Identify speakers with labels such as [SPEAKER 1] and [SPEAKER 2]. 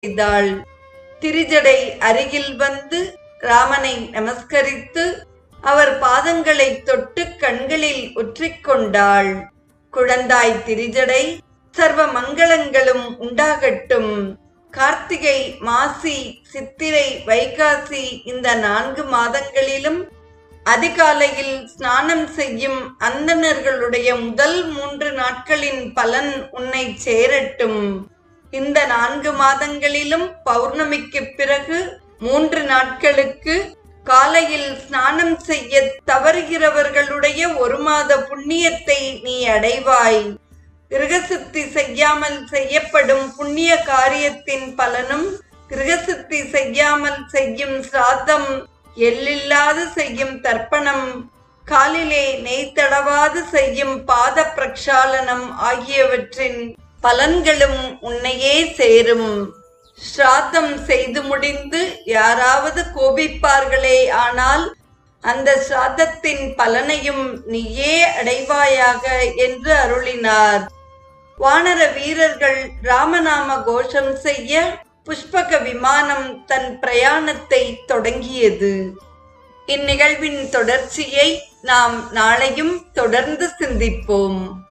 [SPEAKER 1] செய்தாள். திரிஜடை அருகில் வந்து ராமனை நமஸ்கரித்து அவர் பாதங்களை தொட்டு கண்களில் ஒற்றிக்கொண்டாள். குழந்தாய் திரிஜடை, சர்வ மங்களங்களும் உண்டாகட்டும். கார்த்திகை, மாசி, சித்திரை, வைகாசி இந்த 4 மாதங்களிலும் அதிகாலையில் ஸ்நானம் செய்யும் அந்தணர்களுடைய முதல் 3 நாட்களின் பலன் உன்னை சேரட்டும். இந்த 4 மாதங்களிலும் பௌர்ணமிக்கு பிறகு 3 நாட்களுக்கு காலையில் ஸ்நானம் செய்ய தவறுகிறவர்களுடைய 1 மாத புண்ணியத்தை நீ அடைவாய். கிரகசுத்தி செய்யாமல் செய்யப்படும் புண்ணிய காரியத்தின் பலனும், கிரகசுத்தி செய்யாமல் செய்யும் சிராத்தம், எள்ளில்லாது செய்யும் தர்ப்பணம், காலிலே நெய் தடவாது செய்யும் பாத பிரக்ஷாலனம் ஆகியவற்றின் பலன்களும் உன்னையே சேரும். ஸ்ராத்தம் செய்து முடிந்து யாராவது கோபிப்பார்களே ஆனால் அந்த ஸ்ராத்தத்தின் பலனையும் நீயே அடைவாயாக என்று அருளினார். வானர வீரர்கள் ராமநாம கோஷம் செய்ய புஷ்பக விமானம் தன் பிரயாணத்தை தொடங்கியது. இந்நிகழ்வின் தொடர்ச்சியை நாம் நாளையும் தொடர்ந்து சிந்திப்போம்.